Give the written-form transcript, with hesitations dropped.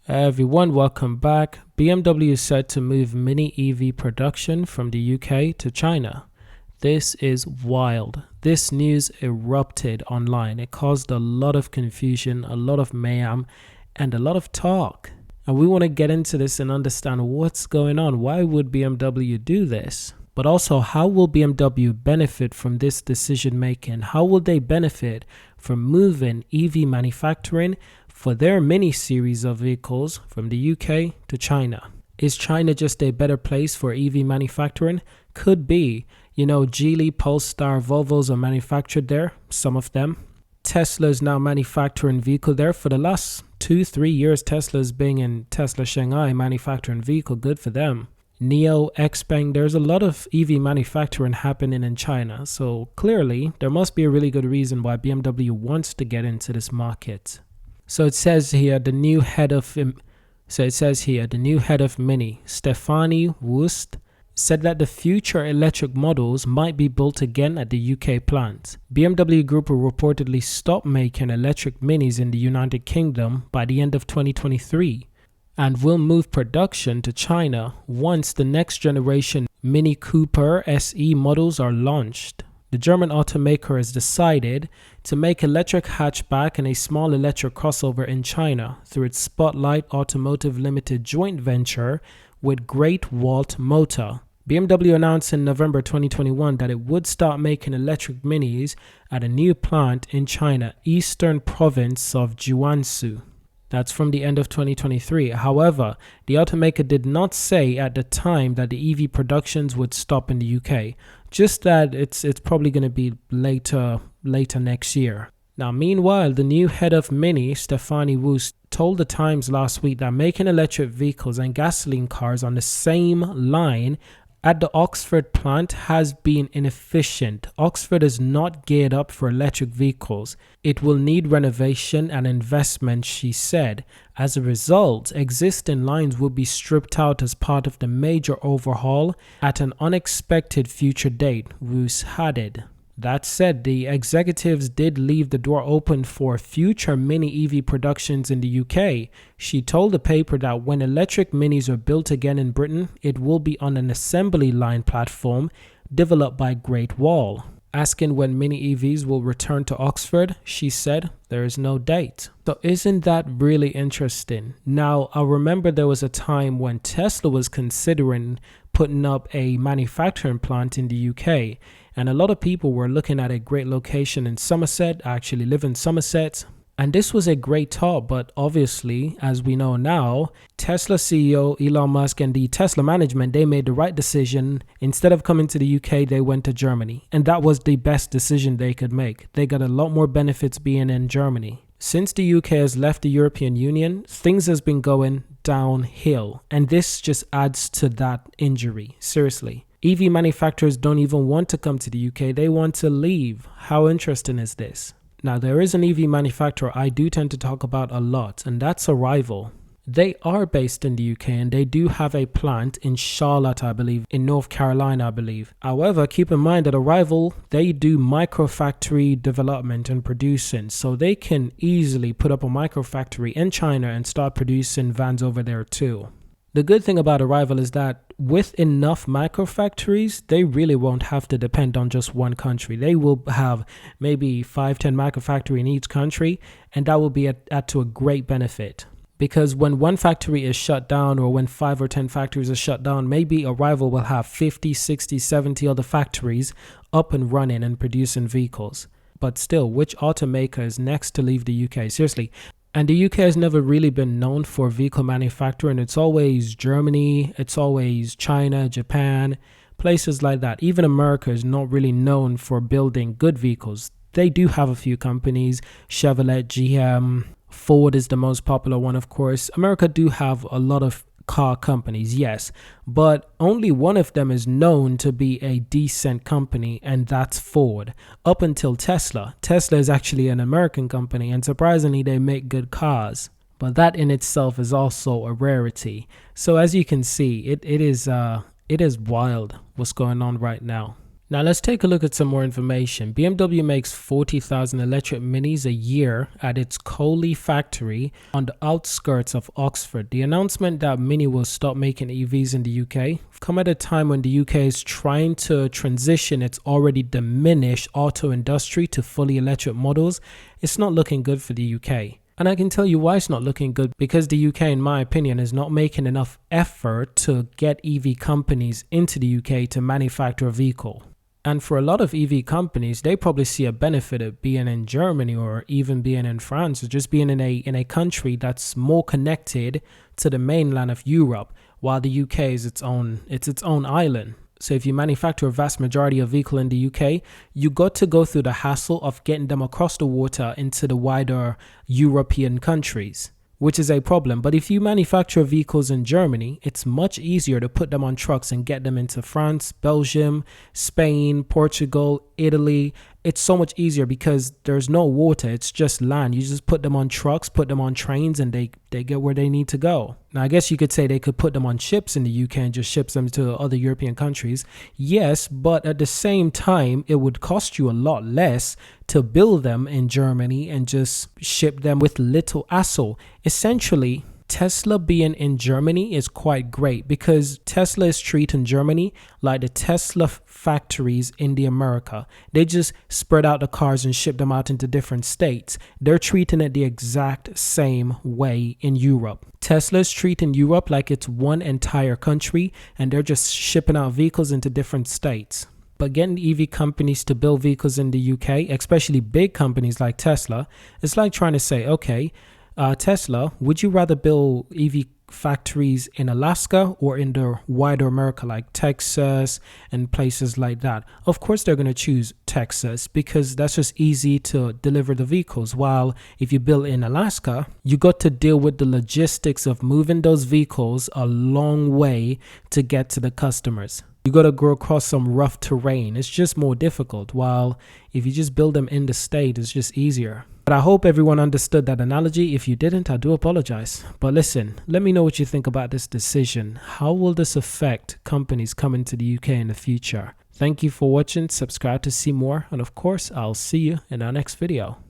Hey everyone, welcome back. BMW is set to move mini EV production from the UK to China. This is wild. This news erupted online. It caused a lot of confusion, a lot of mayhem, and a lot of talk. And we want to get into this and understand what's going on. Why would BMW do this? But also, how will BMW benefit from this decision making? How will they benefit from moving EV manufacturing for their mini series of vehicles from the UK to China? Is China just a better place for EV manufacturing? Could be. Geely, Polestar, Volvos are manufactured there, some of them. Tesla is now manufacturing vehicle there. For the last 2-3 years, Tesla's been in Tesla Shanghai manufacturing vehicle. Good for them. NIO, XPeng, there's a lot of EV manufacturing happening in China. So clearly, there must be a really good reason why BMW wants to get into this market. So it says here the new head of Mini, Stephanie Wust, said that the future electric models might be built again at the UK plant. BMW Group will reportedly stop making electric minis in the United Kingdom by the end of 2023 and will move production to China once the next generation Mini Cooper SE models are launched. The German automaker has decided to make electric hatchback and a small electric crossover in China through its Spotlight Automotive Limited joint venture with Great Walt Motor. BMW announced in November 2021 that it would start making electric minis at a new plant in China, eastern province of Jiangsu. That's from the end of 2023. However, the automaker did not say at the time that the EV productions would stop in the UK, just that it's probably going to be later next year. Now, meanwhile, the new head of Mini, Stephanie Wust, told the Times last week that making electric vehicles and gasoline cars on the same line at the Oxford plant has been inefficient. Oxford is not geared up for electric vehicles. It will need renovation and investment, she said. As a result, existing lines will be stripped out as part of the major overhaul at an unexpected future date, Roos added. That said, the executives did leave the door open for future mini EV productions in the UK. She told the paper that when electric minis are built again in Britain, it will be on an assembly line platform developed by Great Wall. Asking when mini EVs will return to Oxford, she said there is no date. So isn't that really interesting? Now, I remember there was a time when Tesla was considering putting up a manufacturing plant in the UK, and a lot of people were looking at a great location in Somerset. I actually live in Somerset. And this was a great thought, but obviously, as we know now, Tesla CEO Elon Musk and the Tesla management, they made the right decision. Instead of coming to the UK, they went to Germany. And that was the best decision they could make. They got a lot more benefits being in Germany. Since the UK has left the European Union, things has been going downhill. And this just adds to that injury. Seriously. EV manufacturers don't even want to come to the UK. They want to leave. How interesting is this? Now, there is an EV manufacturer I do tend to talk about a lot, and that's Arrival. They are based in the UK, and they do have a plant in Charlotte, I believe, in North Carolina, I believe. However, keep in mind that Arrival, they do microfactory development and producing, so they can easily put up a microfactory in China and start producing vans over there too. The good thing about Arrival is that with enough microfactories, they really won't have to depend on just one country. They will have maybe 5-10 microfactory in each country, and that will be at to a great benefit. Because when one factory is shut down, or when 5 or 10 factories are shut down, maybe Arrival will have 50, 60, 70 other factories up and running and producing vehicles. But still, which automaker is next to leave the UK? Seriously. And the UK has never really been known for vehicle manufacturing. It's always Germany, it's always China, Japan, places like that. Even America is not really known for building good vehicles. They do have a few companies, Chevrolet, GM, Ford is the most popular one, of course. America do have a lot of car companies, yes, but only one of them is known to be a decent company, and that's Ford. Up until Tesla. Tesla is actually an American company, and surprisingly, they make good cars. But that in itself is also a rarity. So as you can see, it is wild what's going on right now. Now let's take a look at some more information. BMW makes 40,000 electric minis a year at its Coley factory on the outskirts of Oxford. The announcement that Mini will stop making EVs in the UK come at a time when the UK is trying to transition its already diminished auto industry to fully electric models. It's not looking good for the UK. And I can tell you why it's not looking good, because the UK, in my opinion, is not making enough effort to get EV companies into the UK to manufacture a vehicle. And for a lot of EV companies, they probably see a benefit of being in Germany or even being in France, or just being in a country that's more connected to the mainland of Europe, while the UK is its own island. So if you manufacture a vast majority of vehicle in the UK, you got to go through the hassle of getting them across the water into the wider European countries, which is a problem. But if you manufacture vehicles in Germany, it's much easier to put them on trucks and get them into France, Belgium, Spain, Portugal, Italy. It's so much easier because there's no water. It's just land. You just put them on trucks, put them on trains, and they get where they need to go. Now, I guess you could say they could put them on ships in the UK and just ship them to other European countries. Yes, but at the same time, it would cost you a lot less to build them in Germany and just ship them with little hassle. Essentially, Tesla being in Germany is quite great because Tesla is treating Germany like the Tesla factories in the America. They just spread out the cars and ship them out into different states. They're treating it the exact same way in Europe. Tesla is treating Europe like it's one entire country, and they're just shipping out vehicles into different states. But getting EV companies to build vehicles in the UK, especially big companies like Tesla, it's like trying to say, okay, Tesla, would you rather build EV factories in Alaska or in the wider America, like Texas and places like that? Of course, they're going to choose Texas because that's just easy to deliver the vehicles. While if you build in Alaska, you got to deal with the logistics of moving those vehicles a long way to get to the customers. You got to go across some rough terrain. It's just more difficult. While if you just build them in the state, it's just easier. But I hope everyone understood that analogy. If you didn't, I do apologize. But listen, let me know what you think about this decision. How will this affect companies coming to the UK in the future? Thank you for watching. Subscribe to see more. And of course, I'll see you in our next video.